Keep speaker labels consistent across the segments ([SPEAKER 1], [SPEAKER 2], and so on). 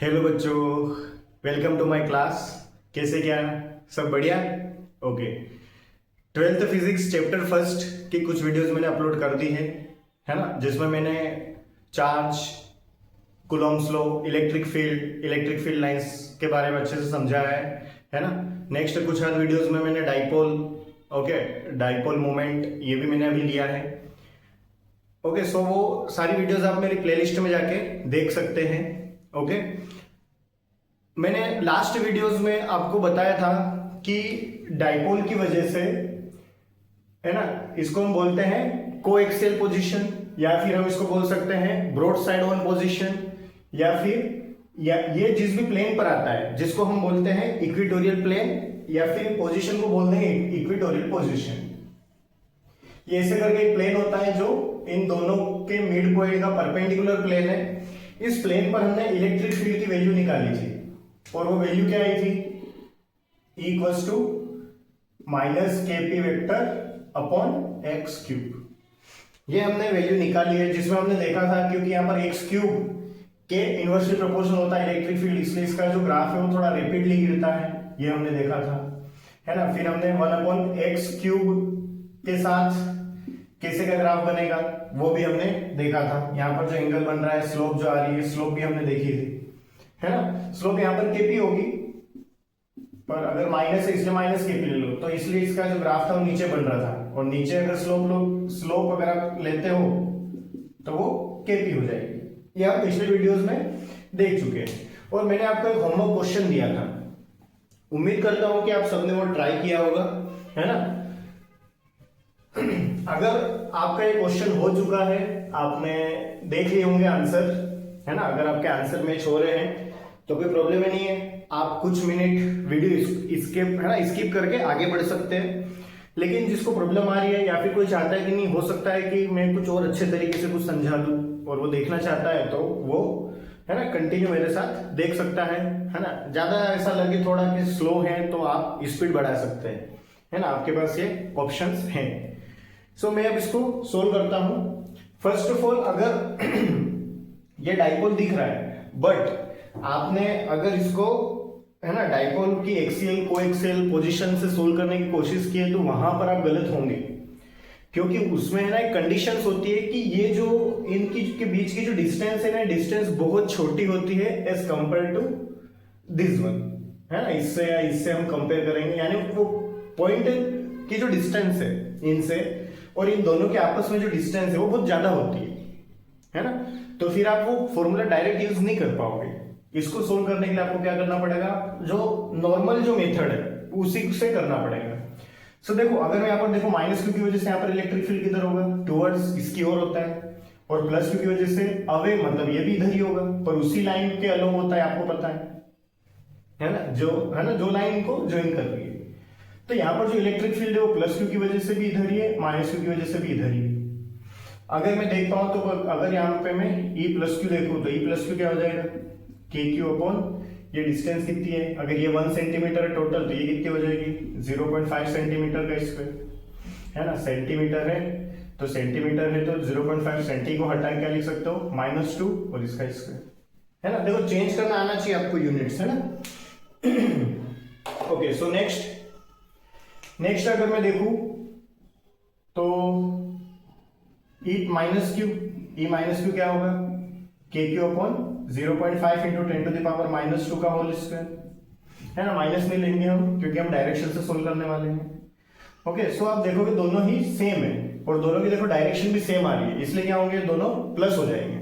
[SPEAKER 1] Hello बच्चों, welcome to my class. कैसे क्या सब बढ़िया? Okay. 12th physics chapter first की कुछ वीडियोस मैंने अपलोड कर दी है ना, जिसमें मैंने charge, Coulomb's law, electric field lines के बारे में अच्छे से समझाया है ना। नेक्स्ट कुछ हर वीडियोस में मैंने डाइपोल, ओके, डाइपोल मोमेंट ये भी मैंने अभी लिया है। ओके, सो वो सारी वीडियोस आप मेरी प्लेलिस्ट में जाके देख सकते हैं। ओके, मैंने लास्ट वीडियोस में आपको बताया था कि डाइपोल की वजह से, है ना, इसको हम बोलते हैं कोएक्सियल पोजीशन, या फिर हम इसको बोल सकते हैं ब्रॉड साइड वन पोजीशन, या फिर ये जिस भी प्लेन पर आता है जिसको हम बोलते हैं इक्वेटोरियल प्लेन, या फिर पोजीशन को बोलते हैं इक्वेटोरियल पोजीशन। ये ऐसे करके एक प्लेन होता है जो इन दोनों के मिड पॉइंट का परपेंडिकुलर प्लेन है। इस प्लेन पर हमने इलेक्ट्रिक फील्ड की वैल्यू निकाली थी, और वो वैल्यू क्या आई थी? E equals to minus KP vector upon x cube. ये हमने वैल्यू निकाली है, जिसमें हमने देखा था क्योंकि यहाँ पर एक्स क्यूब के इनवर्सली प्रोपोर्शनल होता है इलेक्ट्रिक फील्ड, इसलिए इसका जो ग्राफ है वो थोड़ा रैपिडली गिरता है, ये हमने देखा था, है ना। फिर हमने 1 अपॉन एक्स क्यूब के साथ कैसे का ग्राफ बनेगा वो भी हमने देखा था। यहाँ पर जो एंगल बन रहा है, स्लोप जो आ रही है, स्लोप भी हमने देखी थी, है ना। स्लोप यहाँ पर KP होगी, पर अगर माइनस है इसलिए माइनस KP ले लो, तो इसलिए इसका जो ग्राफ था वो नीचे बन रहा था, और नीचे अगर स्लोप अगर आप लेते हो तो वो KP हो जाएगी। ये आप पिछले वीडियोस में देख चुके हैं। और मैंने आपको एक होमवर्क क्वेश्चन दिया था, उम्मीद करता हूं कि आप सबने वो ट्राई किया होगा, है ना। अगर आपका ये क्वेश्चन हो चुका है, आपने देख लिए होंगे आंसर, है ना। अगर आपके आंसर मैच हो रहे हैं तो कोई प्रॉब्लम ही नहीं है, आप कुछ मिनट वीडियो स्किप करके आगे बढ़ सकते हैं। लेकिन जिसको प्रॉब्लम आ रही है, या फिर कोई चाहता है कि नहीं, हो सकता है कि मैं कुछ और अच्छे तरीके से कुछ समझा दूं, और वो देखना चाहता है, तो वो, है ना, कंटिन्यू मेरे साथ देख सकता है ना। ज्यादा ऐसा लगे थोड़ा कि स्लो है तो आप स्पीड बढ़ा सकते हैं, है ना, आपके पास ये ऑप्शंस हैं। सो मैं अब इसको सोल्व करता हूं। फर्स्ट ऑफ ऑल, अगर ये डाइपोल दिख रहा है, बट आपने अगर इसको, है ना, डाइपोल की एक्सियल कोएक्सियल पोजीशन से सोल्व करने की कोशिश की है, तो वहां पर आप गलत होंगे, क्योंकि उसमें, है ना, एक कंडीशंस होती है कि ये जो इनकी के बीच की जो डिस्टेंस है ना, डिस्टेंस बहुत छोटी होती है as compared to this one, है ना। इससे हम कंपेयर करेंगे, यानी वो पॉइंट की जो डिस्टेंस है इनसे और इन दोनों के आपस में जो डिस्टेंस है वो बहुत ज्यादा होती है ना। तो फिर आप वो फॉर्मूला डायरेक्ट यूज नहीं कर पाओगे। इसको सोल्व करने के लिए आपको क्या करना पड़ेगा? जो नॉर्मल जो मेथड है उसी से करना पड़ेगा। सो देखो, अगर मैं यहाँ पर देखो, माइनस क्यू की वजह से यहाँ पर इलेक्ट्रिक फील्ड किधर होगा? टुवर्ड्स इसकी ओर होता है, और प्लस क्यू की वजह से अवे, मतलब ये भी इधर ही होगा, पर उसी लाइन के अलोंग होता है, आपको पता है ना, जो लाइन को ज्वाइन कर रही है। तो यहाँ पर जो इलेक्ट्रिक फील्ड है वो प्लस क्यू की वजह से भी इधर ही है, माइनस क्यू की वजह से भी इधर ही है। अगर मैं देखता हूं तो अगर यहाँ पे मैं E प्लस क्यू देखूं तो E प्लस क्यू क्या हो जाएगा? KQ अपॉन ये डिस्टेंस कितनी है, अगर ये 1 सेंटीमीटर है टोटल, तो ये कितनी हो जाएगी? 0.5 सेंटीमीटर का स्क्वायर, है ना। सेंटीमीटर है तो 0.5 सेंटी को हटा के क्या लिख सकते हो? -2 और इसका स्क्वायर, है ना। देखो, चेंज करना आना चाहिए आपको यूनिट्स, है ना। ओके, सो नेक्स्ट अगर मैं देखूं तो E माइनस क्यू क्या होगा? KQ upon 0.5 into 10 to the power -2 का होल स्क्वायर, है ना। माइनस नहीं लेंगे हम, क्योंकि हम डायरेक्शन से सोल्व करने वाले हैं। ओके, सो आप देखोगे दोनों ही सेम है, और दोनों की देखो डायरेक्शन भी सेम आ रही है, इसलिए क्या होंगे? दोनों प्लस हो जाएंगे,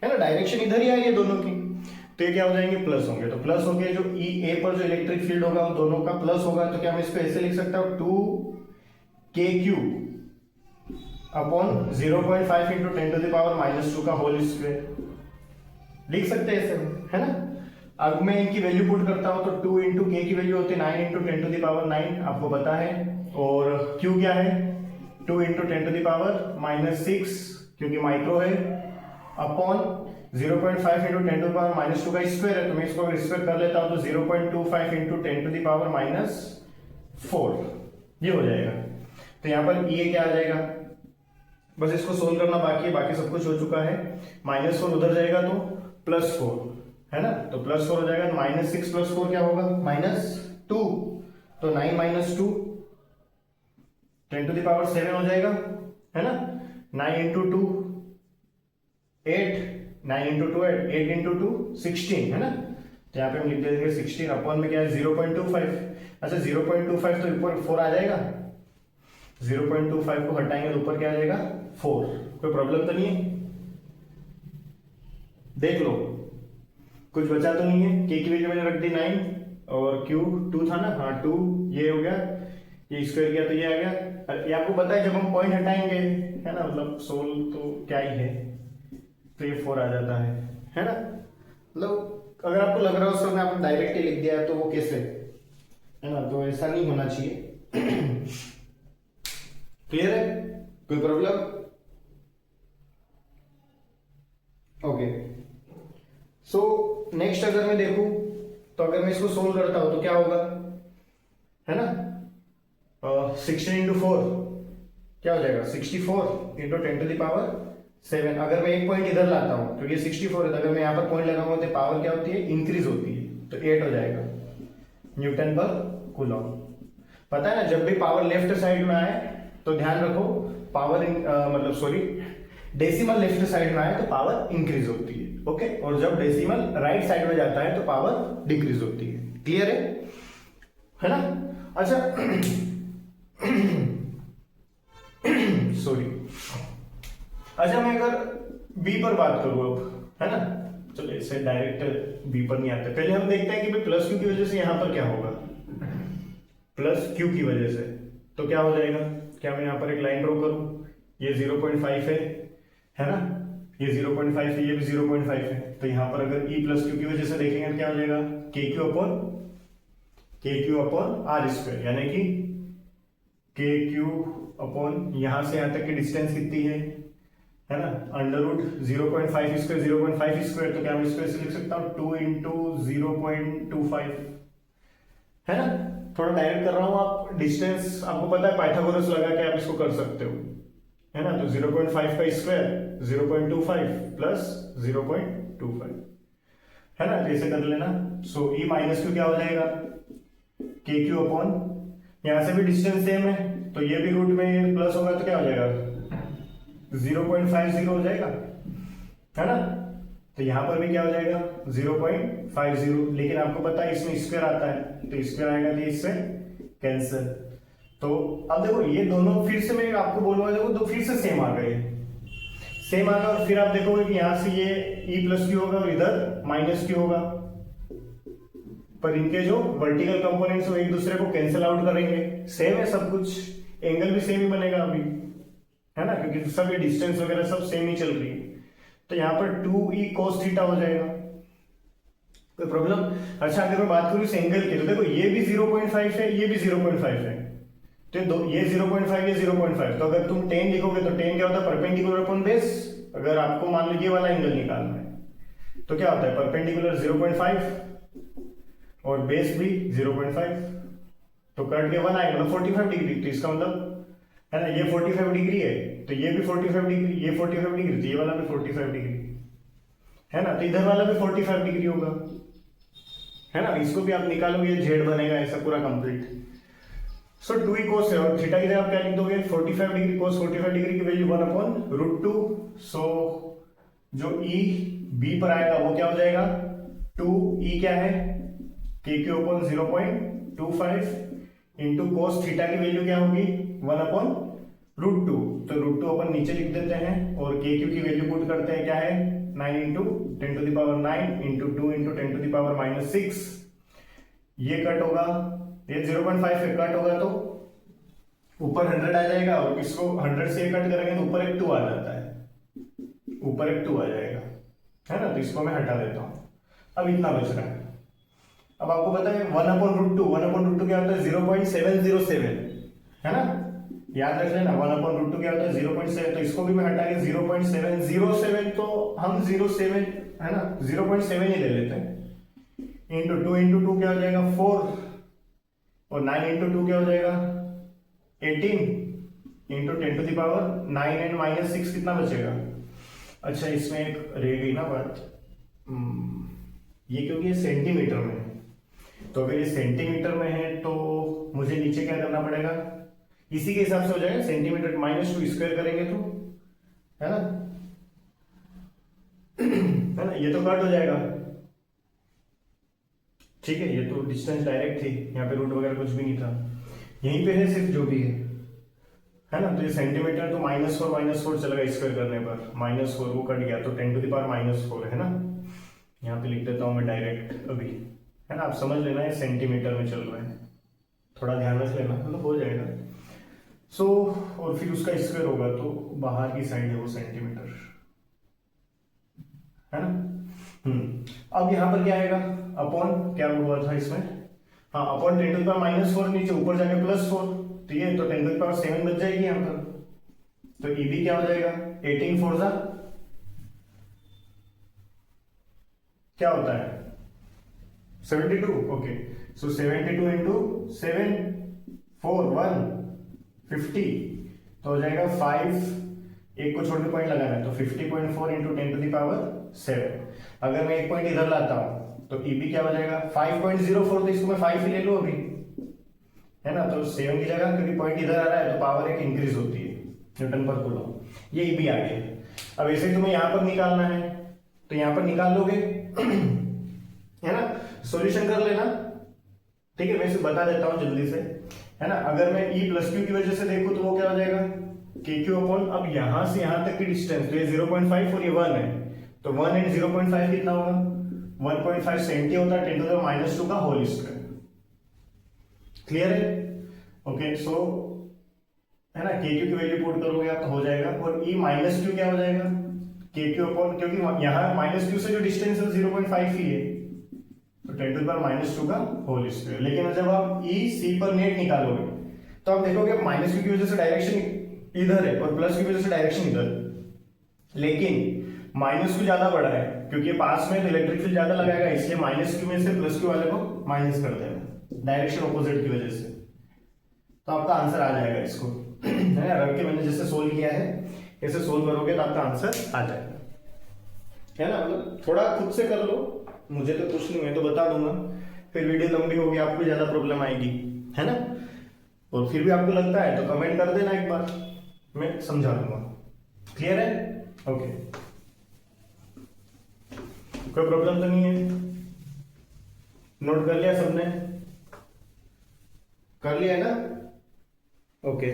[SPEAKER 1] है ना। डायरेक्शन इधर ही आ रही है दोनों की, तो ये क्या हो जाएंगे? प्लस होंगे। तो प्लस होंगे, जो EA पर जो इलेक्ट्रिक फील्ड होगा वो दोनों का प्लस होगा, तो क्या मैं इसको ऐसे लिख सकता हूं? 2KQ upon 0.5 into 10 to the power -2 का होल स्क्वायर लिख सकते हैं ऐसे, है ना। अब मैं इनकी वैल्यू पुट करता हूं तो 2 इंटू K की वैल्यू होती है 9 इंटू 10 टू द पावर 9, आपको पता है, और Q क्या है? 2 इंटू 10 टू द पावर -6, क्योंकि माइक्रो है, upon 0.5 into 10 to the power -2 का स्क्वायर है, तो मैं इसको अगर स्क्वायर कर लेता हूं तो 0.25 इंटू 10 टू द पावर -4 ये हो जाएगा। तो यहाँ पर ये क्या आ जाएगा? बस इसको सोल्व करना बाकी है, बाकी सब कुछ हो चुका है। -4 उधर जाएगा तो +4, है ना, तो +4 हो जाएगा। -6 + 4 क्या होगा, -2, तो 9 - 2 10⁻7 हो जाएगा, है ना। 9 × 2 8, 9 × 2 8, 8 × 2 16, है ना। तो यहाँ पे हम लिख देंगे 16 अपॉन में क्या है 0.25। अच्छा 0.25 तो ऊपर 4 आ जाएगा, 0.25 को हटाएंगे तो ऊपर क्या आ जाएगा 4। कोई प्रॉब्लम तो नहीं है, देख लो कुछ बचा तो नहीं है। के की वैल्यू मैंने रख दी 9 और क्यू 2 था ना, हाँ 2 ये हो गया, ये स्क्वायर किया तो ये आ गया। ये आपको पता है जब हम पॉइंट हटाएंगे, है ना, मतलब सोल तो क्या ही है, तो ये 4 आ जाता है ना। मतलब अगर आपको लग रहा हो सर मैं आपने डायरेक्ट ही लिख दिया तो वो कैसे, है ना, तो ऐसा नहीं होना चाहिए। क्लियर है, कोई प्रॉब्लम? ओके, सो नेक्स्ट अगर मैं देखूं तो अगर मैं इसको सोल्व करता हूं तो क्या होगा, है ना, 16 × 4 क्या हो जाएगा 64 × 10⁻7। अगर मैं एक पॉइंट इधर लाता हूं तो ये 64 है, तो अगर मैं यहां पर पॉइंट लगाऊंगा तो पावर क्या होती है, इंक्रीज होती है, तो 8 हो जाएगा न्यूटन पर कूलॉम। पता है ना, जब भी पावर लेफ्ट साइड में आए तो ध्यान रखो पावर मतलब सॉरी डेसिमल लेफ्ट साइड में आए तो पावर इंक्रीज होती है, ओके, और जब डेसिमल राइट साइड में जाता है तो पावर डिक्रीज होती है। क्लियर है ना। अच्छा सॉरी, अच्छा मैं अगर बी पर बात करूं अब, है ना, चलो इससे डायरेक्ट बी पर नहीं आते, पहले हम देखते हैं कि भाई प्लस क्यू की वजह से यहां पर क्या होगा, प्लस क्यू की वजह से तो क्या हो जाएगा, क्या मैं यहां पर एक लाइन ड्रॉ करूं, ये 0.5 है ना, ये 0.5 है, ये भी 0.5 है, तो यहां पर अगर E + Q की वजह से देखेंगे तो क्या हो जाएगा KQ/R², यानी कि KQ/ यहां से यहां तक की डिस्टेंस कितनी है ना, √0.5², 0.5², तो क्या मैं इसको ऐसे लिख सकता हूं 2 × 0.25, है ना। थोड़ा डायरेक्ट कर रहा हूं, आप डिस्टेंस आपको पता है पाइथागोरस लगा के आप इसको कर सकते हो, है ना, तो 0.5 का स्क्वायर 0.25 प्लस 0.25, है ना, ऐसे कर लेना। सो E - Q क्या हो जाएगा KQ/, यहां से भी डिस्टेंस सेम है तो ये भी रूट में प्लस होगा तो क्या हो जाएगा 0.50 हो जाएगा, है ना, तो यहां पर भी क्या हो जाएगा 0.50, लेकिन आपको पता है इसमें स्क्वायर आता है तो स्क्वायर आएगा तो इससे कैंसिल। तो अब देखो ये दोनों फिर से मैं आपको बोलूंगा, देखो तो फिर से सेम आ गए, सेम आ गया, और फिर आप देखोगे कि यहां से ये E + Q होगा और इधर -Q होगा, पर इनके जो वर्टिकल कंपोनेंट्स वो एक दूसरे को कैंसिल आउट करेंगे, सेम है सब कुछ, एंगल भी सेम ही बनेगा अभी, है ना, क्योंकि सब ये डिस्टेंस वगैरह सब सेम ही चल रही है, तो यहां पर 2E cos थीटा हो जाएगा। कोई प्रॉब्लम? अच्छा अगर मैं बात करूं इस एंगल की तो देखो ये भी 0.5 है, ये भी 0.5 है, तो ये 0.5 ये 0.5, तो अगर तुम tan लिखोगे तो tan क्या होता है परपेंडिकुलर अपॉन बेस। अगर आपको मान लो ये वाला एंगल निकालना है तो क्या होता है परपेंडिकुलर 0.5 और बेस भी 0.5, तो कट के 1 आएगा मतलब 45 डिग्री, तो इसका मतलब है ना ये 45 डिग्री है तो ये भी 45 डिग्री, ये 45 डिग्री तो ये वाला भी 45 डिग्री, है ना, तो इधर वाला भी 45 डिग्री होगा, है ना, इसको भी आप निकालोगे ये जेड बनेगा ऐसा पूरा कंप्लीट। सो 2E cos है और थीटा की जगह आप क्या लिख दोगे 45 डिग्री cos 45 डिग्री की वैल्यू 1/√2। सो जो E B पर आएगा वो क्या हो जाएगा 2E क्या है KQ/0.25 इंटू cos थीटा की वैल्यू क्या होगी 1/√2, तो √2 अपन नीचे लिख देते हैं और KQ की वैल्यू पुट करते हैं, क्या है 9 × 10⁹ इंटू 2 × 10⁻⁶, ये कट होगा, ये 0.5 से कट होगा तो ऊपर 100 आ जाएगा और इसको 100 से कट करेंगे तो ऊपर एक 2 आ जाता है, ऊपर एक 2 आ जाएगा, है ना, तो इसको मैं हटा देता हूं, अब इतना बच रहा है। अब आपको पता है 1/√2 क्या होता है 0.707, है ना, याद रख लेना 1/√2 क्या होता है 0.7, तो इसको भी मैं हटा के 0.707, तो हम 0.7 है ना 0.7 ही ले लेते हैं, इंटू 2 × 2 क्या हो जाएगा 4 और 9 × 2 क्या हो जाएगा 18 इंटू 10⁹ एंड -6 कितना बचेगा। अच्छा इसमें एक रह गई ना बात, ये क्योंकि ये सेंटीमीटर में है, तो अगर ये सेंटीमीटर में है तो मुझे नीचे क्या करना पड़ेगा, इसी के हिसाब से हो जाएगा, सेंटीमीटर -2 स्क्वायर करेंगे तो, है ना, है ना, ये तो कट हो जाएगा, ठीक है, ये तो डिस्टेंस डायरेक्ट थी, यहाँ पे रूट वगैरह कुछ भी नहीं था, यहीं पे है सिर्फ जो भी है ना, तो ये सेंटीमीटर तो -4 चलेगा स्क्वायर करने पर, -4 वो कट गया तो 10⁻⁴ है ना, यहाँ पे लिख देता हूँ मैं डायरेक्ट अभी, है ना, आप समझ लेना ये सेंटीमीटर में चल रहा है, थोड़ा ध्यान रख लेना, मतलब हो जाएगा। सो और फिर उसका स्क्वायर होगा तो बाहर की साइड है वो सेंटीमीटर, है ना। अब यहाँ पर क्या आएगा, अपॉन क्या हुआ था इसमें, हाँ, अपॉन 10⁻⁴ नीचे, ऊपर जाके +4, तो ये तो 10⁻⁷ बच जाएगी यहाँ पर, तो EB क्या हो जाएगा, 18 4 जा क्या होता है 72, ओके, सो 72 इंटू 7 4 1 50, तो हो जाएगा 5, एक को छोड़ के पॉइंट लगाना है, तो 50.4 इंटू 10⁻⁷। अगर मैं एक पॉइंट इधर लाता हूं तो EB क्या हो जाएगा 5.04, तो इसको मैं 5 ही ले लूं अभी, है ना, तो 7 की जगह क्योंकि पॉइंट इधर आ रहा है तो पावर एक इंक्रीज होती है न्यूटन पर कूलम, ये EB आ गया। अब ऐसे तुम्हें यहां पर निकालना है तो यहां पर निकाल लोगे, है ना, सॉल्यूशन कर लेना, ठीक है, मैं इसे बता देता हूं जल्दी से, है ना। अगर मैं E + Q की वजह से देखूं तो वो क्या हो जाएगा KQ अपॉन, अब यहां से यहां तक की डिस्टेंस, तो ये 0.5 और ये 1 है, तो 1 एंड 0.5 कितना होगा 1.5 सेंटी होता है 10⁻⁻² का होल स्क्वायर, क्लियर है, ओके। सो है ना, KQ की वैल्यू पुट करोगे आप तो हो जाएगा, और E - Q क्या हो जाएगा KQ अपॉन, क्योंकि यहाँ -Q से जो डिस्टेंस है 0.5 ही है, तो 10⁻⁻² का होल स्क्वायर। लेकिन जब आप EC पर नेट निकालोगे तो आप देखोगे -Q की वजह से डायरेक्शन इधर है और +Q की वजह से डायरेक्शन इधर, लेकिन -Q ज्यादा बड़ा है क्योंकि ये पास में तो इलेक्ट्रिक फील्ड ज्यादा लगाएगा, इसलिए -Q में से +Q वाले को माइनस कर देना डायरेक्शन ऑपोजिट की वजह से, तो आपका आंसर आ जाएगा इसको, है ना, रख के मैंने जैसे सोल्व किया है ऐसे सोल्व करोगे तो आपका आंसर आ जाएगा, है ना, मतलब थोड़ा खुद से कर लो, मुझे तो कुछ नहीं, मैं तो बता दूंगा, फिर वीडियो लंबी होगी, आपको ज्यादा प्रॉब्लम आएगी, है ना, और फिर भी आपको लगता है तो कमेंट कर देना एक बार, मैं समझा दूंगा, क्लियर है, ओके, कोई प्रॉब्लम तो नहीं है, नोट कर लिया सबने, कर लिया है ना, ओके।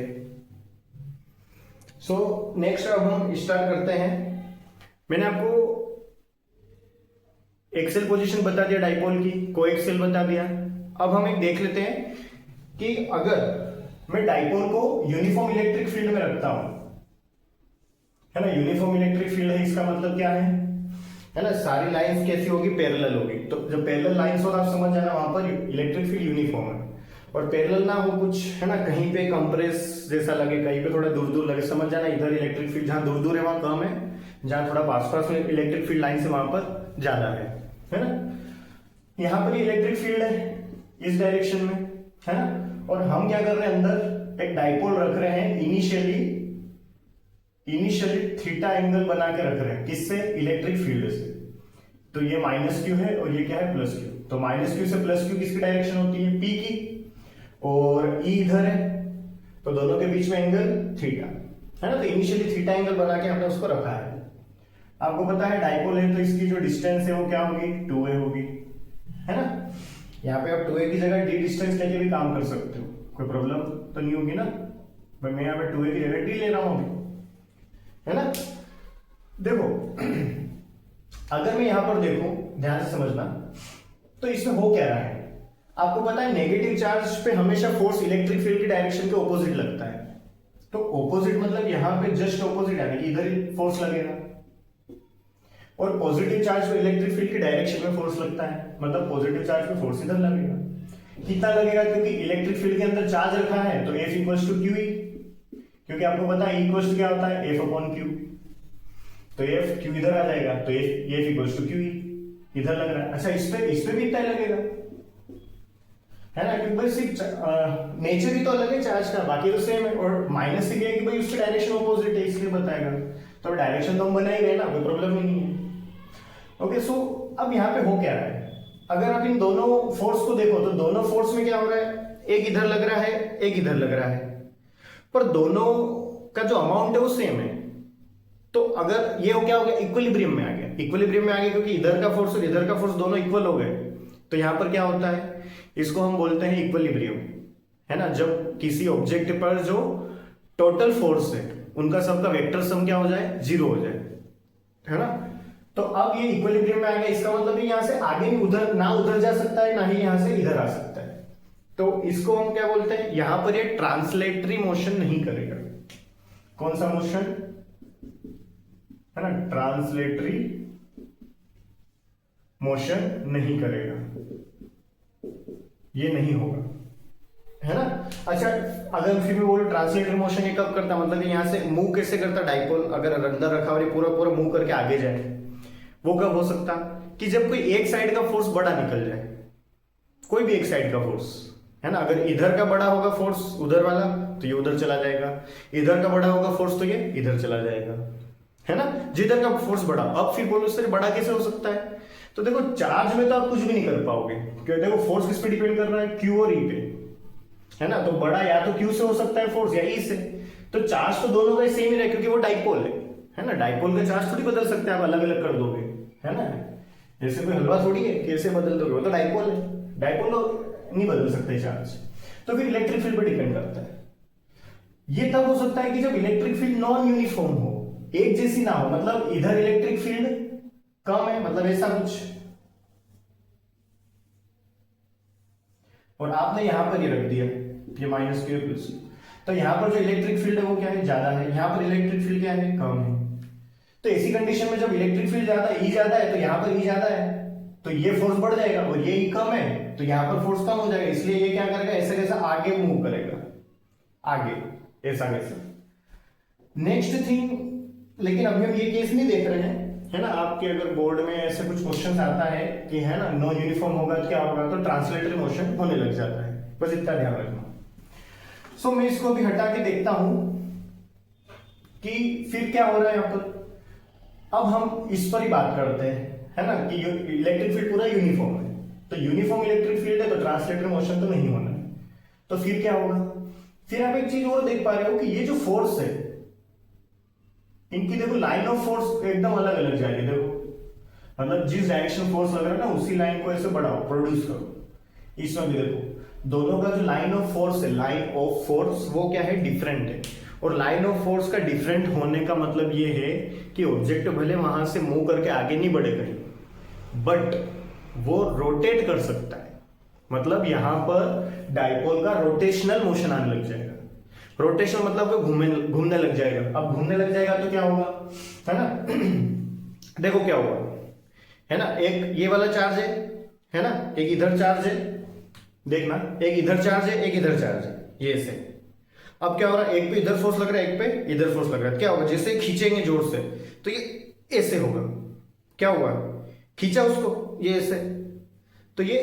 [SPEAKER 1] सो नेक्स्ट अब हम स्टार्ट करते हैं, मैंने आपको एक्सेल पोजीशन बता दिया डाइपोल की, कोएक्सियल बता दिया, अब हम एक देख लेते हैं कि अगर मैं डाइपोल को यूनिफॉर्म इलेक्ट्रिक फील्ड में रखता हूं, है ना, यूनिफॉर्म इलेक्ट्रिक फील्ड है, इसका मतलब क्या है ना, सारी लाइंस कैसी होगी, पैरेलल होगी, तो जब पैरेलल लाइंस हो आप समझ जाना वहां पर इलेक्ट्रिक फील्ड यूनिफॉर्म है, और पैरेलल ना हो कुछ, है ना, कहीं पे कंप्रेस जैसा लगे, कहीं पे थोड़ा दूर दूर लगे, समझ जाना इधर इलेक्ट्रिक फील्ड जहां दूर दूर है वहां कम है, जहां थोड़ा पास पास में इलेक्ट्रिक फील्ड लाइन से वहां पर ज्यादा है ना। यहां पर इलेक्ट्रिक फील्ड है इस डायरेक्शन में, है ना, और हम क्या कर रहे हैं, अंदर एक डाइपोल रख रहे हैं, इनिशियली थीटा एंगल बना के रख रहे हैं, किससे, इलेक्ट्रिक फील्ड से, तो ये -Q है और ये क्या है +Q, तो -Q से +Q किसकी डायरेक्शन होती है, P की, और E इधर है, तो दोनों के बीच में एंगल थीटा, है ना, तो इनिशियली थीटा एंगल बना के हमने उसको रखा है। आपको पता है डाइपोल है तो इसकी जो डिस्टेंस है वो क्या होगी, 2a होगी, है ना, यहाँ पे आप 2a की जगह d डिस्टेंस लेके भी काम कर सकते हो, कोई प्रॉब्लम तो नहीं होगी ना, भाई मैं यहाँ पे 2a की जगह d ले रहा हूं अभी, है ना। देखो अगर मैं यहां पर देखूं, ध्यान से समझना, तो इसमें हो क्या रहा है, आपको पता है नेगेटिव चार्ज पे हमेशा फोर्स इलेक्ट्रिक फील्ड की डायरेक्शन के ऑपोजिट लगता है, तो ऑपोजिट मतलब यहां पे जस्ट ऑपोजिट, यानी कि इधर ही फोर्स लगेगा, और पॉजिटिव चार्ज पे इलेक्ट्रिक फील्ड की डायरेक्शन में फोर्स लगता है, मतलब पॉजिटिव चार्ज पे फोर्स इधर लगेगा, कितना लगेगा, क्योंकि इलेक्ट्रिक फील्ड के अंदर चार्ज रखा है तो F = QE, क्योंकि आपको पता है E क्या होता है, F/Q, तो F Q इधर आ जाएगा, तो F = QE इधर लग रहा है। अच्छा इस पे भी इतना लगेगा, है ना, क्योंकि भाई सिर्फ नेचर ही तो अलग है चार्ज का, बाकी तो सेम है, और माइनस से क्या है कि भाई उसकी डायरेक्शन ऑपोजिट है इसलिए बताएगा, तो डायरेक्शन तो हम बना ही गए ना, कोई प्रॉब्लम ही नहीं है। ओके, सो अब यहाँ पे हो क्या रहा है, अगर आप इन दोनों फोर्स को देखो तो दोनों फोर्स में क्या हो रहा है, एक इधर लग रहा है, एक इधर लग रहा है, पर दोनों का जो अमाउंट है वो सेम है। तो अगर ये हो क्या हो गया, इक्विलिब्रियम में आ गया, इक्विलिब्रियम में आ गया क्योंकि इधर का फोर्स और इधर का फोर्स दोनों इक्वल हो गए। तो यहां पर क्या होता है, इसको हम बोलते हैं इक्विलिब्रियम, है ना। जब किसी ऑब्जेक्ट पर जो टोटल फोर्स है उनका सबका वेक्टर सम क्या हो जाए, 0 हो जाए, है ना। तो अब ये इक्विलिब्रियम में आ गया, इसका मतलब यहां से आगे भी उधर ना उधर जा सकता है, ना ही यहां से इधर आ सकता है। तो इसको हम क्या बोलते हैं, यहां पर ये ट्रांसलेटरी मोशन नहीं करेगा। कौन सा मोशन है ना, ट्रांसलेटरी मोशन नहीं करेगा, ये नहीं होगा, है ना। अच्छा, अगर फिर भी बोलो ट्रांसलेटरी मोशन ये कब करता, मतलब यहां से मूव कैसे करता डाइपोल, अगर अंदर रखा और ये पूरा पूरा मूव करके आगे जाए, वो कब हो सकता, कि जब कोई एक साइड का फोर्स बड़ा निकल जाए, कोई भी एक साइड का फोर्स, है ना। अगर इधर का बड़ा होगा फोर्स उधर वाला तो ये उधर चला जाएगा, इधर का बड़ा होगा फोर्स तो ये इधर चला जाएगा, है ना। जिधर का फोर्स बड़ा, अब फिर बोलो सर बड़ा कैसे हो सकता है, तो देखो चार्ज में तो आप कुछ भी नहीं कर पाओगे, क्योंकि देखो फोर्स किस पे डिपेंड कर रहा है, क्यू और ई पे, है ना। तो बड़ा या तो क्यू से हो सकता है फोर्स या ई से, तो चार्ज तो दोनों का सेम ही रहे क्योंकि वो डाइपोल है ना। डाइपोल का चार्ज थोड़ी बदल सकते हैं आप, अलग अलग कर दोगे, है ना। जैसे कोई हलवा थोड़ी है कैसे बदल दोगे, वो तो डाइपोल है, डाइपोल तो नहीं बदल सकते चार्ज। तो फिर इलेक्ट्रिक फील्ड पर डिपेंड करता है। ये तब हो सकता है कि जब इलेक्ट्रिक फील्ड नॉन यूनिफॉर्म हो, एक जैसी ना हो, मतलब इधर इलेक्ट्रिक फील्ड कम है, मतलब ऐसा कुछ, और आपने यहां पर ये रख दिया ये माइनस क्यू प्लस, तो यहां पर जो इलेक्ट्रिक फील्ड है वो क्या है, ज्यादा है, यहां पर इलेक्ट्रिक फील्ड क्या है, कम है। तो ऐसी कंडीशन में जब इलेक्ट्रिक फील्ड ज्यादा ई ज्यादा है तो यहां पर ई ज्यादा है, तो ये फोर्स बढ़ जाएगा, और ये ई कम है तो यहां पर फोर्स कम हो जाएगा, इसलिए ये क्या करेगा, ऐसा कैसा आगे मूव करेगा, आगे ऐसा कैसा। नेक्स्ट थिंग, लेकिन अभी हम ये केस नहीं देख रहे हैं, है ना। आपके अगर बोर्ड में ऐसे कुछ क्वेश्चन आता है कि है ना नॉन यूनिफॉर्म होगा तो क्या होगा, तो ट्रांसलेटरी मोशन होने लग जाता है, बस इतना ध्यान रखना। सो मैं इसको अभी हटा के देखता हूं कि फिर क्या हो रहा है यहां पर। अब हम इस पर ही बात करते हैं, है ना, कि इलेक्ट्रिक फील्ड पूरा यूनिफॉर्म है, तो यूनिफॉर्म इलेक्ट्रिक फील्ड है तो ट्रांसलेटरी मोशन तो नहीं होना है। तो फिर क्या होगा, फिर आप एक चीज और देख पा रहे हो कि ये जो फोर्स है इनकी देखो लाइन ऑफ फोर्स एकदम अलग अलग जाएगी, देखो मतलब जिस डायरेक्शन फोर्स लग रहा है ना उसी लाइन को ऐसे बढ़ाओ, प्रोड्यूस करो। इसमें भी देखो दोनों का जो लाइन ऑफ फोर्स है, लाइन ऑफ फोर्स वो क्या है, डिफरेंट है। और लाइन ऑफ फोर्स का डिफरेंट होने का मतलब ये है कि ऑब्जेक्ट भले वहां से मूव करके आगे नहीं बढ़े कहीं, बट वो रोटेट कर सकता है, मतलब यहां पर डाइपोल का रोटेशनल मोशन आने लग जाएगा। रोटेशन मतलब वो घूमने लग जाएगा। अब घूमने लग जाएगा तो क्या होगा, है ना देखो क्या होगा, है ना, एक ये वाला चार्ज है ना, एक इधर चार्ज है, देखना एक इधर चार्ज है एक इधर चार्ज है, ये ऐसे। अब क्या हो रहा है, एक पे इधर फोर्स लग रहा है एक पे इधर फोर्स लग रहा है, क्या होगा, जैसे खींचेंगे जोर से तो ये ऐसे होगा, क्या हुआ, खींचा उसको ये ऐसे, तो ये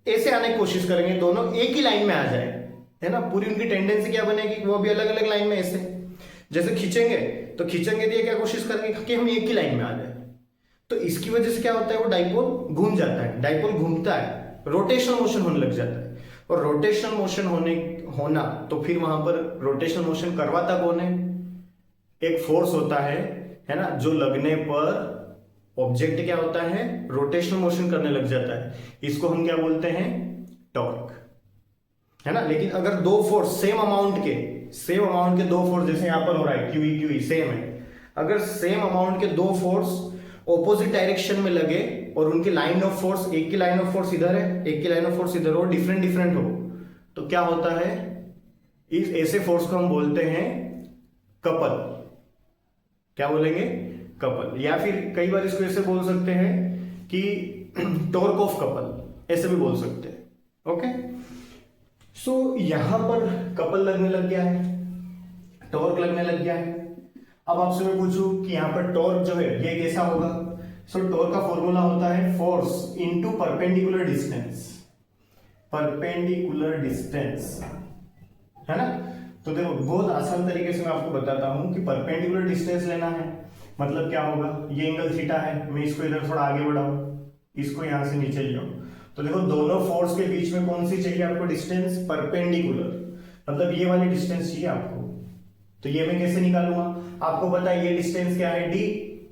[SPEAKER 1] ऐसे आने की कोशिश करेंगे, दोनों एक ही लाइन में आ जाए, है ना। पूरी उनकी टेंडेंसी क्या बनेगी, वो भी अलग अलग लाइन में ऐसे, जैसे खींचेंगे तो ये क्या कोशिश करेंगे कि हम एक ही लाइन में आ जाए। तो इसकी वजह से क्या होता है, वो डाइपोल घूम जाता है, डाइपोल घूमता है, रोटेशनल मोशन होने लग जाता है। और रोटेशनल मोशन होना तो फिर वहां पर रोटेशनल मोशन करवाता कौन है, एक फोर्स होता है ना, जो लगने पर ऑब्जेक्ट क्या होता है, रोटेशनल मोशन करने लग जाता है। इसको हम क्या बोलते हैं, टॉर्क, है ना। लेकिन अगर दो फोर्स सेम अमाउंट के दो फोर्स, जैसे यहां पर हो रहा है क्यू सेम है, अगर सेम अमाउंट के दो फोर्स ऑपोजिट डायरेक्शन में लगे और उनकी लाइन ऑफ फोर्स, एक की लाइन ऑफ फोर्स इधर है एक की लाइन ऑफ फोर्स इधर हो, डिफरेंट हो, तो क्या होता है, इस ऐसे फोर्स को हम बोलते हैं कपल। क्या बोलेंगे, कपल। या फिर कई बार इसको ऐसे बोल सकते हैं कि टॉर्क ऑफ कपल, ऐसे भी बोल सकते हैं। ओके, सो यहां पर कपल लगने लग गया है, टॉर्क लगने लग गया है। अब आपसे मैं पूछूं कि यहां पर टॉर्क जो है ये कैसा होगा, सो टॉर्क का फॉर्मूला होता है फोर्स इनटू परपेंडिकुलर डिस्टेंस, है ना। तो देखो बहुत आसान तरीके से मैं आपको बताता हूं कि परपेंडिकुलर डिस्टेंस लेना है, मतलब क्या होगा, ये एंगल थीटा है, मैं इसको इधर थोड़ा आगे बढ़ाऊं, इसको यहां से नीचे ले आऊं, तो देखो दोनों फोर्स के बीच में कौन सी चाहिए आपको डिस्टेंस, परपेंडिकुलर, मतलब ये वाली डिस्टेंस चाहिए आपको। तो ये मैं कैसे निकालूंगा, आपको पता है ये डिस्टेंस क्या है, डी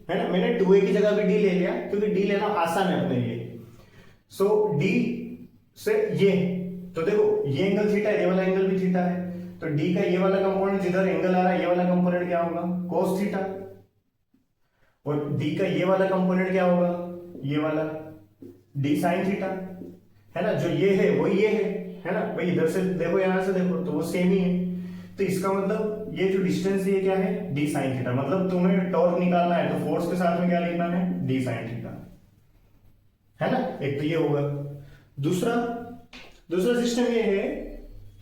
[SPEAKER 1] है ना, मैंने 2a की जगह भी डी ले लिया क्योंकि डी लेना आसान है अपने लिए। सो डी से ये, तो देखो ये एंगल थीटा है, ये वाला एंगल भी थीटा है, तो डी का ये वाला कंपोनेंट जिधर एंगल आ रहा है ये वाला कंपोनेंट क्या होगा, cos थीटा, और डी का ये वाला कंपोनेंट क्या होगा, ये वाला डी साइन थीटा, है ना, जो ये है वो ये है ना भाई, इधर से देखो यहां से देखो तो वो सेम ही है, तो इसका मतलब ये जो डिस्टेंस ये क्या है, डी साइन थीटा, मतलब तुम्हें टॉर्क निकालना है तो फोर्स के साथ में क्या लिखना है, डी साइन थीटा, है ना। एक तो ये होगा। दूसरा सिस्टम ये है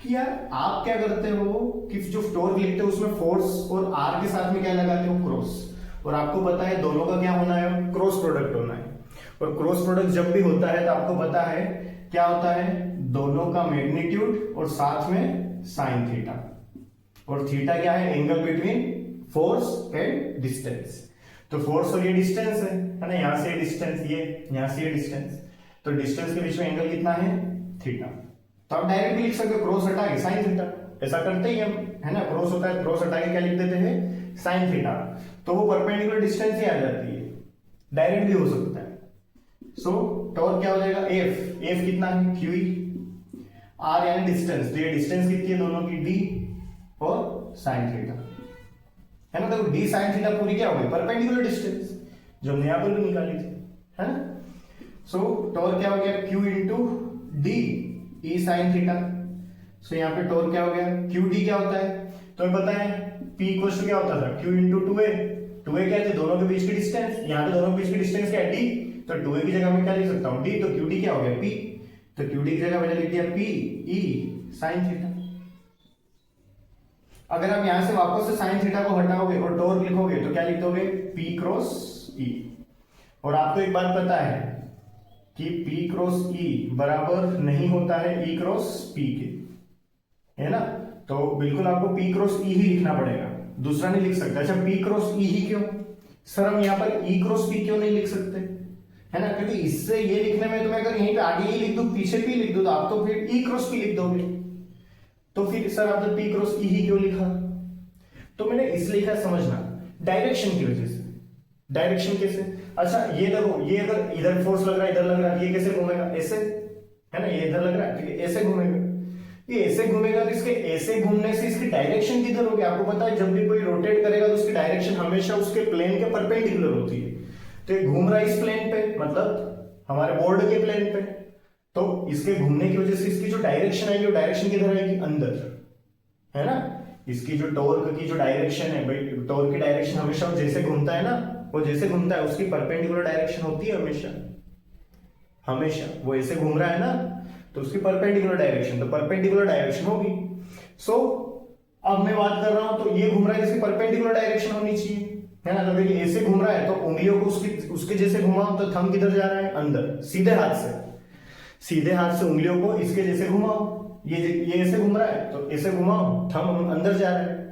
[SPEAKER 1] कि यार आप क्या करते हो कि जो टॉर्क लिखते हो उसमें फोर्स और आर के साथ में क्या लगाते हो, क्रॉस, और आपको पता है दोनों का क्या होना है, क्रॉस प्रोडक्ट होना है, और क्रॉस प्रोडक्ट जब भी होता है तो आपको पता है क्या होता है, दोनों का मैग्नीट्यूड और साथ में साइन थीटा, और थीटा क्या है, angle between force and distance, तो फोर्स और ये डिस्टेंस है ना, यहां से डिस्टेंस, ये यहां से डिस्टेंस, तो डिस्टेंस के बीच में एंगल कितना है, थीटा, तो आप डायरेक्ट लिख सकते हो क्रॉस हटा के साइन थीटा, ऐसा करते ही हम, है ना, क्रॉस होता है, क्रॉस हटा के क्या लिख देते हैं, साइन थीटा, तो वो परपेंडिकुलर डिस्टेंस ही आ जाती है, डायरेक्ट भी हो सकता है। सो टॉर्क क्या हो जाएगा, एफ कितना है, क्यू, आर यानी डिस्टेंस, तो ये डिस्टेंस कितनी है दोनों की, डी और साइन थीटा, है ना, देखो डी साइन थीटा पूरी क्या हो गई, परपेंडिकुलर डिस्टेंस, जो हमने यहां पर भी निकाली थी, है ना। सो टॉर्क क्या हो गया, q into d e sine theta, so यहाँ पे टॉर्क क्या हो गया, क्यू डी क्या होता है, तो हमें पता है पी इक्वल टू क्या होता था, क्यू इंटू टू ए क्या थे, दोनों के बीच की डिस्टेंस, यहाँ पे दोनों के बीच की डिस्टेंस क्या है, डी, तो 2a की जगह मैं क्या लिख सकता हूँ, डी, तो क्यू डी क्या हो गया, पी, तो क्यू डी की जगह मैंने लिख दिया पी ई साइन थीटा। अगर आप यहां से वापस से साइन थीटा को हटाओगे और टॉर्क लिखोगे तो क्या लिख दोगे, पी क्रॉस ई, और आपको एक बात पता है कि P क्रॉस E बराबर नहीं होता है E क्रॉस P के, है ना, तो बिल्कुल आपको P क्रॉस E ही लिखना पड़ेगा, दूसरा नहीं लिख सकते। अच्छा P क्रॉस E ही क्यों, सर हम यहाँ पर E क्रॉस P क्यों नहीं लिख सकते, है ना, क्योंकि इससे ये लिखने में तुम्हें अगर यहीं पे आगे ही लिख दो पीछे P लिख दो तो आप तो फिर E क्रॉस P लिख दोगे, तो फिर सर आपने P क्रॉस E ही क्यों लिखा, तो मैंने इसलिए लिखा, समझना डायरेक्शन की वजह से, डायरेक्शन कैसे, अच्छा ये देखो, ये अगर इधर फोर्स लग रहा है इधर लग रहा है, ये कैसे घूमेगा, ऐसे, है ना, ये इधर लग रहा है तो ये ऐसे घूमेगा, ये ऐसे घूमेगा, तो इसके ऐसे घूमने से इसकी डायरेक्शन किधर होगी, आपको पता है जब भी कोई रोटेट करेगा तो उसकी डायरेक्शन हमेशा उसके प्लेन के परपेंडिकुलर होती है, तो ये घूम रहा है इस प्लेन पे, मतलब हमारे बोर्ड के प्लेन पे, तो इसके घूमने की वजह से इसकी जो डायरेक्शन आएगी वो डायरेक्शन किधर आएगी, अंदर, है ना, इसकी जो टॉर्क की जो डायरेक्शन है भाई, टॉर्क की डायरेक्शन हमेशा जैसे घूमता है ना, वो जैसे घूमता है उसकी परपेंडिकुलर डायरेक्शन होती है हमेशा, हमेशा वो ऐसे घूम रहा है ना तो उसकी परपेंडिकुलर डायरेक्शन, तो परपेंडिकुलर डायरेक्शन होगी। सो अब मैं बात कर रहा हूं तो ये घूम रहा है, इसकी परपेंडिकुलर डायरेक्शन होनी चाहिए, है ना, तो देखिए ऐसे घूम रहा है तो उंगलियों को उसके जैसे घुमाओ, तो थंब किधर जा रहा है, अंदर, सीधे हाथ से उंगलियों को इसके जैसे घुमाओ, ये ऐसे घूम रहा है तो ऐसे घुमाओ, थंब अंदर जा रहा है,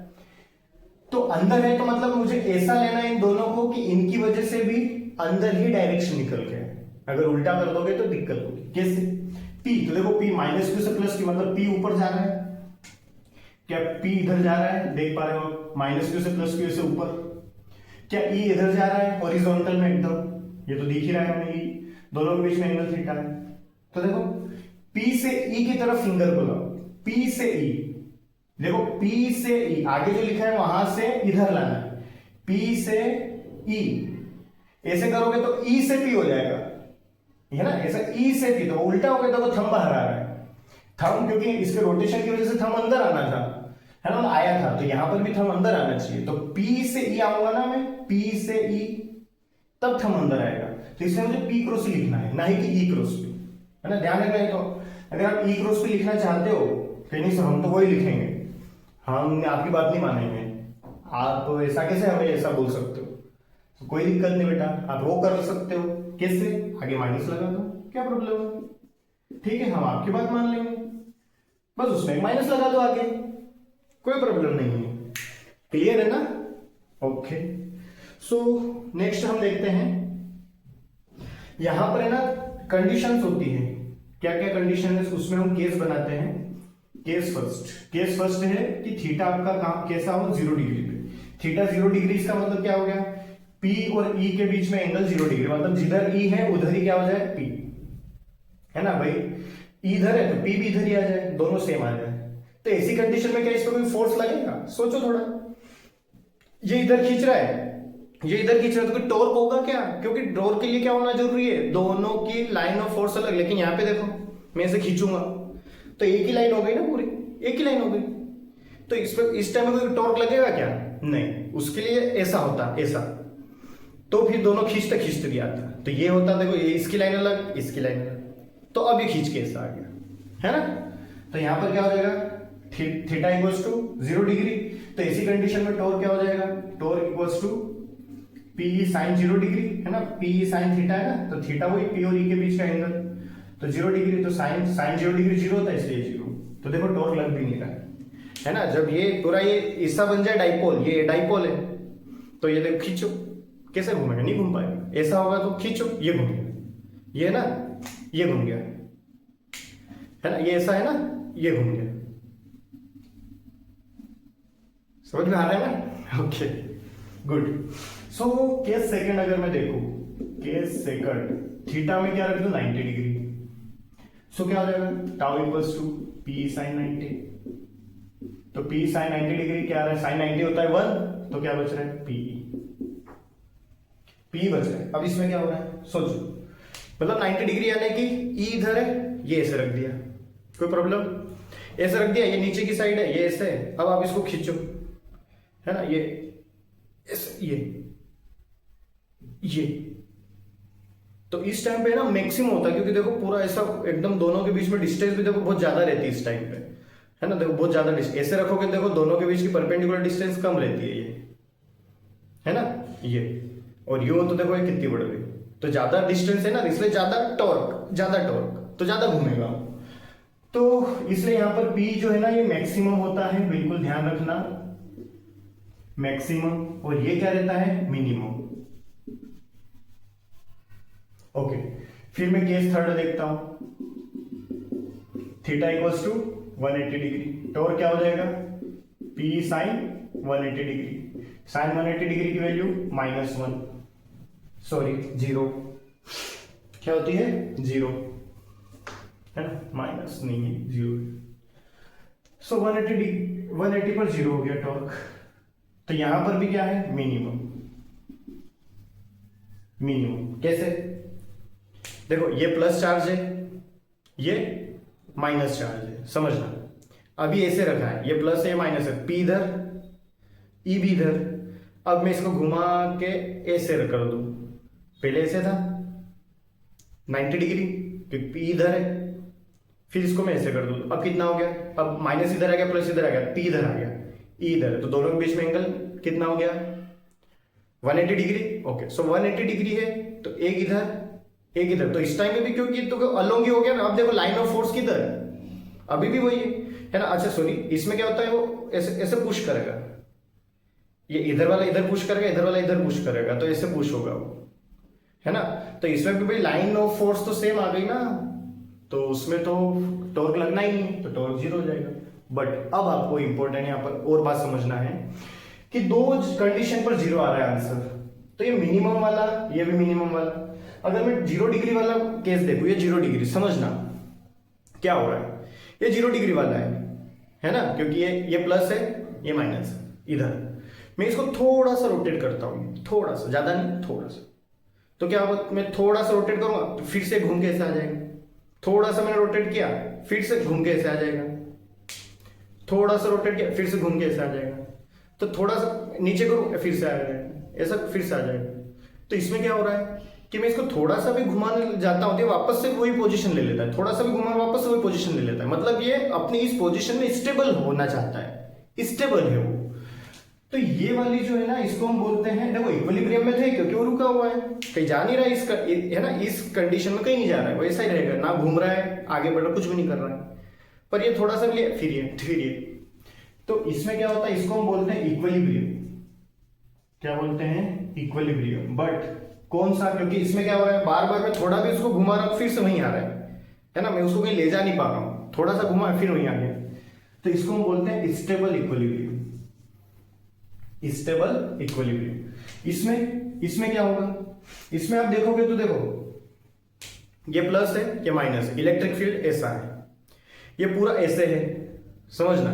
[SPEAKER 1] तो अंदर है तो मतलब मुझे ऐसा लेना है इन दोनों को कि इनकी वजह से भी अंदर ही डायरेक्शन निकल के है, अगर उल्टा कर दोगे तो दिक्कत होगी। कैसे, P, तो देखो P माइनस क्यू से प्लस क्यू, मतलब P ऊपर जा रहा है, क्या P इधर जा रहा है, देख पा रहे हो, माइनस क्यू से प्लस क्यू से ऊपर, क्या E इधर जा रहा है हॉरिजॉन्टल में एकदम, ये तो दिख ही रहा है हमें, दोनों के बीच में एंगल थीटा है, तो देखो P से E की तरफ फिंगर को लाओ, P से E, देखो P से E आगे जो लिखा है वहां से इधर लाना है, P से E, ऐसे करोगे तो E से P हो जाएगा, है ना, ऐसा E से P, तो उल्टा हो गया तो थंब बाहर आ रहा है, थंब क्योंकि इसके रोटेशन की वजह से थंब अंदर आना था, है ना, आया था, तो यहां पर भी थंब अंदर आना चाहिए, तो P से E आऊंगा ना मैं, P से E, तब थंब अंदर आएगा, तो इसलिए मुझे P क्रॉस E लिखना है, ना ही कि E क्रॉस P, है ना, ध्यान रखना है। तो अगर आप E क्रॉस P लिखना चाहते हो तो नहीं सर हम तो वही लिखेंगे, हम आपकी बात नहीं मानेंगे, आप तो ऐसा कैसे हमें ऐसा बोल सकते हो, तो कोई दिक्कत नहीं बेटा, आप वो कर सकते हो, कैसे, आगे माइनस लगा दो, क्या प्रॉब्लम है, ठीक है, हम आपकी बात मान लेंगे, बस उसमें माइनस लगा दो आगे, कोई प्रॉब्लम नहीं है, क्लियर है ना, ओके। सो नेक्स्ट हम देखते हैं, यहां पर है ना कंडीशंस होती है, क्या क्या कंडीशन है उसमें हम केस बनाते हैं। केस फर्स्ट है कि थीटा आपका काम कैसा हो, 0 डिग्री पे। थीटा 0 डिग्री, इसका मतलब क्या हो गया, P और E के बीच में एंगल 0 डिग्री, मतलब जिधर E है उधर ही क्या हो जाए, P, है ना भाई। E इधर है तो P भी इधर ही आ जाए, दोनों सेम आ जाए। तो ऐसी कंडीशन में क्या इस पर कोई फोर्स लगेगा, सोचो थोड़ा। ये इधर खींच रहा है, ये इधर खींच रहा है, तो कोई टॉर्क होगा क्या, क्योंकि टॉर्क के लिए क्या होना जरूरी है, दोनों की लाइन ऑफ फोर्स अलग। लेकिन यहाँ पे देखो मैं इसे खींचूंगा तो एक ही लाइन हो गई ना, पूरी एक ही लाइन हो गई। तो इस पर इस टाइम में कोई टॉर्क लगेगा क्या, नहीं। उसके लिए ऐसा होता, ऐसा, तो फिर दोनों खींचते खींचते भी आता। तो ये होता, देखो ये इसकी लाइन अलग, इसकी लाइन अलग, तो अब ये खींच के ऐसा आ गया, है ना। तो यहां पर क्या हो जाएगा, थीटा इक्वल्स टू 0 डिग्री। तो इसी कंडीशन में टॉर्क क्या हो जाएगा, torque equals to P sine 0 degree, है ना। पी साइन थीटा है ना, तो थीटा वही पी और ई के बीच का एंगल, तो 0 डिग्री, तो साइन 0 डिग्री 0 होता है, इसलिए 0। तो देखो टॉर्क लग भी नहीं रहा है ना। जब ये पूरा ये ऐसा बन जाए डाइपोल, ये डाइपोल है, तो ये देखो खींचो कैसे घूमेगा, नहीं घूम पाएगा। ऐसा होगा तो खींचो, ये घूम गया, ये ना, ये घूम गया, है ना। ये ऐसा है ना, ये घूम गया, समझ में आ रहा है ना, okay good. So case second अगर मैं देखूं, केस सेकंड थीटा में क्या रख दूं, 90 डिग्री। सो क्या हो जाएगा, tau equals to P sine 90। तो पी साइन 90 डिग्री क्या आ रहा है, साइन 90 होता है 1, तो क्या बच रहा है, पी बच रहा है। अब इसमें क्या हो रहा है, सोचो, मतलब 90 डिग्री यानी कि ई इधर है, ये ऐसे रख दिया, कोई प्रॉब्लम, ऐसे रख दिया, ये नीचे की साइड है, ये ऐसे है। अब आप इसको खींचो, है ना, ये ऐसे, ये तो इस टाइम पे ना मैक्सिमम होता है, क्योंकि देखो पूरा ऐसा एकदम दोनों के बीच में डिस्टेंस भी देखो बहुत ज्यादा रहती है इस टाइम पे, है ना। देखो बहुत ज्यादा ऐसे रखोगे, देखो दोनों के बीच की परपेंडिकुलर डिस्टेंस कम रहती है, ये है ना, ये और यूं तो देखो ये कितनी बढ़ गई। तो ज्यादा डिस्टेंस है ना, इसलिए ज्यादा टॉर्क तो ज्यादा घूमेगा। तो इसलिए यहां पर P जो है ना, ये मैक्सिमम होता है, बिल्कुल ध्यान रखना, मैक्सिमम। और ये क्या रहता है, मिनिमम। ओके, फिर मैं केस थर्ड देखता हूं। Theta equals to 180 degree, torque क्या हो जाएगा, P sine 180 degree. Sine 180 degree की वैल्यू -1, सॉरी 0, क्या होती है, 0, है ना, माइनस नहीं है, 0। सो 180 पर 0 हो गया टॉर्क। तो यहां पर भी क्या है, मिनिमम। कैसे, देखो ये प्लस चार्ज है, ये माइनस चार्ज है, समझना। अभी ऐसे रखा है, ये प्लस है, ये माइनस है, P इधर, E भी इधर। अब मैं इसको घुमा के ऐसे कर दूं, पहले ऐसे था 90 डिग्री, क्योंकि P इधर है, फिर इसको मैं ऐसे कर दूं, अब कितना हो गया, अब माइनस इधर आ गया, प्लस इधर आ गया, P इधर आ गया, E इधर है, तो दोनों के बीच में एंगल कितना हो गया, 180 डिग्री। ओके, सो 180 डिग्री है, तो एक इधर, तो इस टाइम में भी क्योंकि तो अलोंग ही हो गया ना। अब देखो लाइन ऑफ फोर्स किधर है, अभी भी वही है ना। अच्छा सॉरी, इसमें क्या होता है, वो ऐसे पुश करेगा, ये इधर वाला इधर पुश करेगा, इधर वाला इधर पुश करेगा, तो ऐसे पुश होगा वो, है ना। तो इसमें भी भाई लाइन ऑफ फोर्स तो सेम आ गई ना, तो उसमें तो टॉर्क लगना ही नहीं, तो टॉर्क 0 हो जाएगा। बट अब आपको इंपॉर्टेंट यहाँ पर और बात समझना है कि दो कंडीशन पर 0 आ रहा है आंसर, तो ये मिनिमम वाला, ये भी मिनिमम वाला। अगर मैं 0 डिग्री वाला केस देखूं, ये 0 डिग्री, समझना क्या हो रहा है, ये 0 डिग्री वाला है ना, क्योंकि ये प्लस है, ये माइनस है इधर। मैं इसको थोड़ा सा रोटेट करता हूं, थोड़ा सा, ज्यादा नहीं, थोड़ा सा। तो क्या होगा, मैं थोड़ा सा रोटेट करूंगा तो फिर से घूम के ऐसे आ जाएगा, थोड़ा सा मैंने रोटेट किया, फिर से घूम के ऐसे आ जाएगा, थोड़ा सा रोटेट किया, फिर से घूम के ऐसे आ जाएगा, तो थोड़ा सा नीचे करूं, फिर से आ जाएगा, ऐसा फिर से आ जाएगा। तो इसमें क्या हो रहा है कि मैं इसको थोड़ा सा भी घुमाने जाता हूं तो वापस से वही पोजीशन ले लेता है, थोड़ा सा भी घुमा वापस से वही पोजीशन ले लेता है। मतलब ये अपनी इस पोजीशन में स्टेबल होना चाहता है, स्टेबल है वो। तो ये वाली जो है ना, इसको हम बोलते हैं, देखो इक्विलिब्रियम में थे क्योंकि वो रुका हुआ है, कहीं जा नहीं रहा है, इसका है ना, इस कंडीशन में कहीं नहीं जा रहा है, वैसा ही रहेगा, ना घूम रहा है, आगे बढ़ रहा, कुछ भी नहीं कर रहा है। पर ये थोड़ा सा भी फिर ये, तो इसमें क्या होता है, इसको हम बोलते हैं इक्विलिब्रियम, क्या बोलते हैं, इक्विलिब्रियम। बट कौन सा, क्योंकि इसमें क्या हो रहा है, बार बार मैं थोड़ा भी उसको घुमा रहा हूं फिर से वहीं आ रहा है ना, मैं उसको कहीं ले जा नहीं पा रहा हूं, थोड़ा सा घुमा फिर वहीं आ गया, तो इसको हम बोलते हैं स्टेबल इक्विलिब्रियम। Stable equilibrium. इसमें क्या होगा, इसमें आप देखोगे तो देखो ये प्लस है, ये माइनस है, इलेक्ट्रिक फील्ड ऐसा है, ये पूरा ऐसे है, समझना।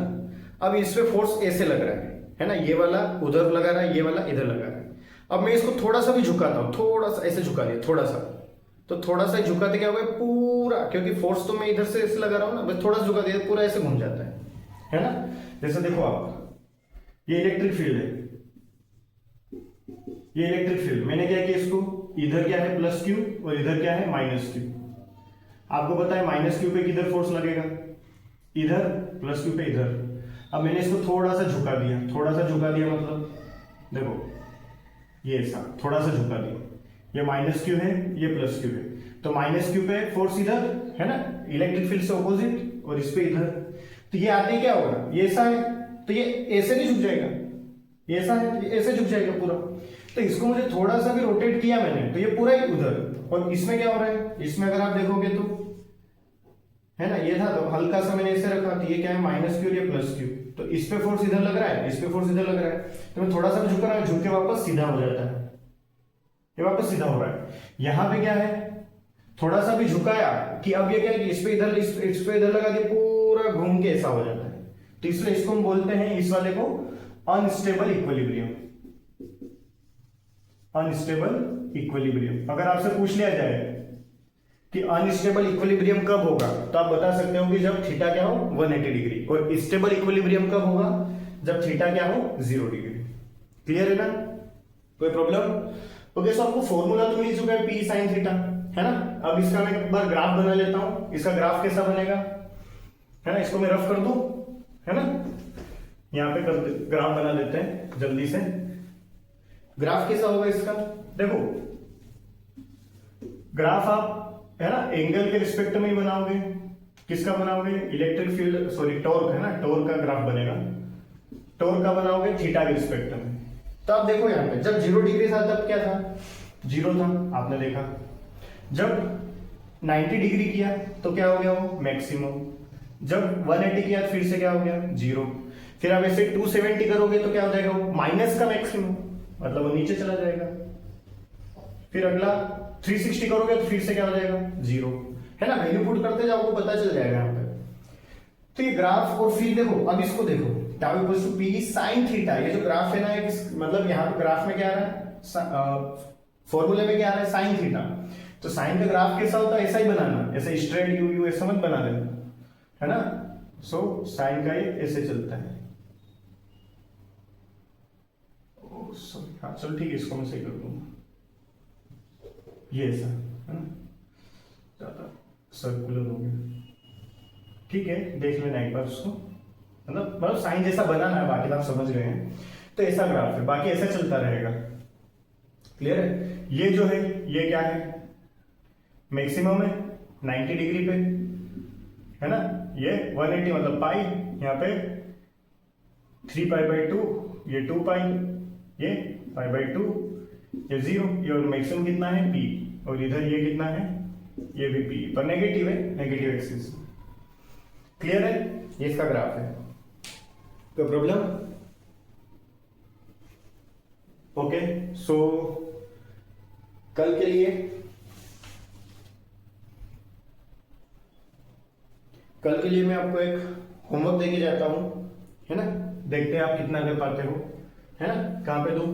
[SPEAKER 1] अब इस पे फोर्स ऐसे लग रहा है ना, ये वाला उधर लगा रहा है, ये वाला इधर लगा रहा है। अब मैं इसको थोड़ा सा भी झुकाता हूं, थोड़ा सा ऐसे झुका दिया, थोड़ा सा, तो थोड़ा सा झुकाते क्या होगा, पूरा, क्योंकि फोर्स तो मैं इधर से ऐसे लगा रहा हूं ना, बस थोड़ा सा झुका दिया पूरा ऐसे घूम जाता है ना। जैसे देखो आप, ये इलेक्ट्रिक फील्ड है, ये इलेक्ट्रिक फील्ड, मैंने क्या किया, इसको इधर क्या है प्लस क्यू और इधर क्या है माइनस क्यू। आपको पता है माइनस क्यू पे किधर फोर्स लगेगा, इधर, प्लस क्यू पे इधर। अब मैंने इसको थोड़ा सा झुका दिया, थोड़ा सा झुका दिया मतलब देखो ये ऐसा थोड़ा सा झुका दिया, ये माइनस क्यू है, ये प्लस क्यू है, तो माइनस क्यू पे फोर्स इधर है ना, इलेक्ट्रिक फील्ड से ऑपोजिट, और इस पे इधर, तो ये आते ही क्या होगा, ये ऐसा है तो ये ऐसे नहीं झुक जाएगा, ये ऐसा है ये ऐसे झुक जाएगा पूरा। तो इसको मुझे थोड़ा सा भी रोटेट किया मैंने तो ये पूरा ही उधर। और इसमें क्या हो रहा है, इसमें अगर आप देखोगे तो है ना, ये था तो हल्का सा मैंने ऐसे रखा, तो ये क्या है माइनस क्यू, ये प्लस क्यू, तो इस पे फोर्स इधर लग रहा है, इस पे फोर्स इधर लग रहा है, तो मैं थोड़ा सा भी झुक रहा हूं, झुक के वापस सीधा हो जाता है, ये वापस सीधा हो रहा है। यहां पे क्या है, थोड़ा सा भी झुकाया कि अब ये क्या है कि इस पे इधर इस पे इधर लगा के पूरा घूम के ऐसा हो जाता है, तो इसलिए इसको हम बोलते हैं, इस वाले को अनस्टेबल इक्विलिब्रियम। Unstable equilibrium. अगर आपसे पूछ लिया जाए कि अनस्टेबल इक्विलिब्रियम कब होगा, तो आप बता सकते हो कि जब थीटा क्या हो 180 डिग्री, और स्टेबल इक्विलिब्रियम कब होगा, जब थीटा क्या हो 0 डिग्री। क्लियर है ना, कोई प्रॉब्लम? ओके, सो आपको फॉर्मूला तो मिल चुका है पी साइन थीटा, है ना। अब इसका मैं एक बार ग्राफ बना लेता हूं, इसका ग्राफ कैसा बनेगा, है ना, इसको मैं रफ कर दूं, है ना, यहां पे ग्राफ बना लेते हैं जल्दी से। ग्राफ कैसा होगा इसका, देखो ग्राफ आप है ना एंगल के रिस्पेक्ट में ही बनाओगे, किसका बनाओगे, इलेक्ट्रिक फील्ड सॉरी टॉर्क है ना, टॉर्क का ग्राफ बनेगा, टॉर्क का बनाओगे थीटा के रिस्पेक्ट में। तो आप देखो यहां पे जब 0 डिग्री था तब क्या था, 0 था, आपने देखा। जब 90 डिग्री किया तो क्या हो गया वो मैक्सिमम, जब 180 किया तो फिर से क्या हो गया 0, फिर आप ऐसे 270 करोगे तो क्या हो जाएगा वो माइनस का मैक्सिमम, मतलब वो नीचे चला जाएगा। फिर अगला 360 करोगे तो फिर से क्या हो जाएगा 0, है ना, वैल्यू पुट करते जाओ आपको पता चल जाएगा यहाँ पे। तो ये ग्राफ, और फिर देखो अब इसको देखो tau equals to P sine theta, ये जो ग्राफ है ना मतलब यहाँ पे ग्राफ में क्या आ रहा है, फॉर्मूले में क्या आ रहा है साइन थीटा, तो साइन का ग्राफ कैसा होता है ऐसा ही बनाना, ऐसे स्ट्रेट यू यू ऐसा मत बना देना, है ना। सो साइन का ये ऐसे चलता है, हाँ चलो ठीक है, इसको मैं सही कर दूंगा, ये ऐसा है ना, ज्यादा सर्कुलर हो गया, ठीक है, देख लेना एक बार उसको, मतलब साइन जैसा बनाना है, बाकी आप समझ गए हैं। तो ऐसा ग्राफ है, बाकी ऐसा चलता रहेगा। क्लियर है, ये जो है ये क्या है मैक्सिमम है 90 डिग्री पे, है ना, ये 180 मतलब पाई, यहाँ पे 3π/2, ये 2π, ये π/2, ये 0, ये और मैक्सिमम कितना है p, और इधर ये कितना है, ये भी p, पर नेगेटिव है, नेगेटिव एक्सिस। क्लियर है, ये इसका ग्राफ है, कोई प्रॉब्लम? ओके, सो कल के लिए मैं आपको एक होमवर्क देके जाता हूं, है ना, देखते हैं आप कितना कर पाते हो, है ना। कहां पे दूं,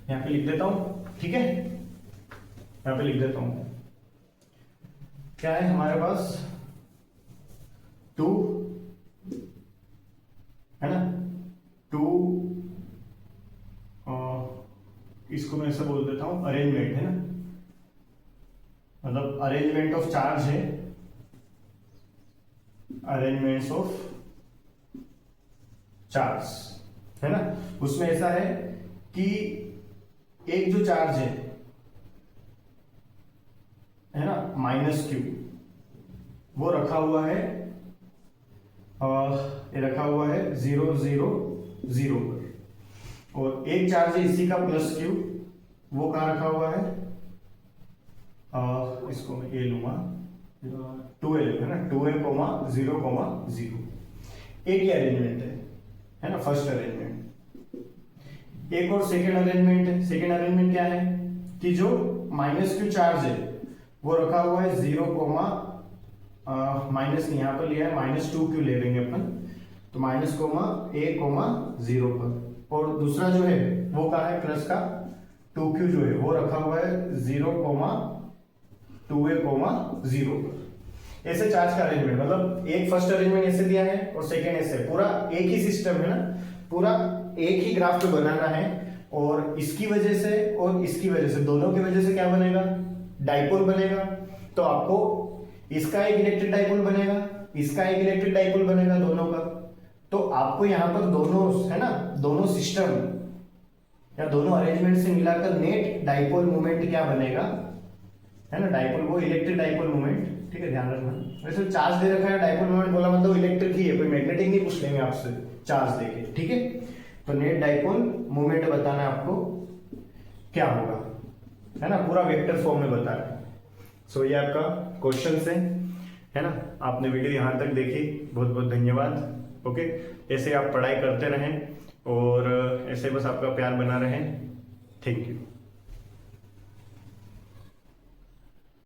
[SPEAKER 1] यहां पे लिख देता हूं, ठीक है, यहां पे लिख देता हूं। क्या है हमारे पास 2, है ना, 2, इसको मैं ऐसा बोल देता हूं अरेंजमेंट, है ना, मतलब अरेंजमेंट ऑफ चार्ज है, अरेंजमेंट्स ऑफ चार्ज, है ना। उसमें ऐसा है कि एक जो चार्ज है ना -q, वो रखा हुआ है, ये रखा हुआ है 0 0 0 पर, और एक चार्ज है इसी का प्लस क्यू, वो कहाँ रखा हुआ है, इसको मैं ए लूंगा, 2a है ना, 2a, 0, 0। एक ही अरेंजमेंट है ना, फर्स्ट अरेंजमेंट। एक और सेकेंड अरेंजमेंट है। सेकेंड अरेंजमेंट क्या है कि जो माइनस क्यू चार्ज है वो रखा हुआ है 0, माइनस यहाँ पर लिया है -2q ले लेंगे अपन, तो माइनस कोमा a, 0 पर। और दूसरा जो है वो कहा है प्लस का 2q जो है वो रखा हुआ है 0, 2a, 0 पर। ऐसे चार्ज का अरेंजमेंट, मतलब एक फर्स्ट अरेंजमेंट ऐसे दिया है और सेकेंड ऐसे, पूरा एक ही सिस्टम है ना, पूरा एक ही ग्राफ पे बनाना है। और इसकी वजह से और इसकी वजह से, दोनों की वजह से क्या बनेगा, डाइपोल बनेगा। तो आपको इसका एक इलेक्ट्रिक डाइपोल बनेगा, इसका एक इलेक्ट्रिक डाइपोल बनेगा, दोनों का। तो आपको यहाँ पर दोनों है ना, दोनों सिस्टम या दोनों अरेंजमेंट से मिलाकर नेट डाइपोल मोमेंट क्या बनेगा, है ना, डाइपोल, वो इलेक्ट्रिक डाइपोल मोमेंट, ठीक है, ध्यान रखना। वैसे चार्ज दे रखा है, डाइपोल मोमेंट बोला मतलब इलेक्ट्रिक ही है, कोई मैग्नेटिक नहीं पूछ लेंगे आपसे चार्ज देके, ठीक है। तो नेट डाइपोल मोमेंट बताना है आपको क्या होगा, है ना, पूरा वेक्टर फॉर्म में बताना है। सो ये आपका क्वेश्चन है ना। आपने वीडियो यहाँ तक देखी, बहुत बहुत धन्यवाद। ओके, ऐसे आप पढ़ाई करते रहें और ऐसे बस आपका प्यार बना रहे। Thank you.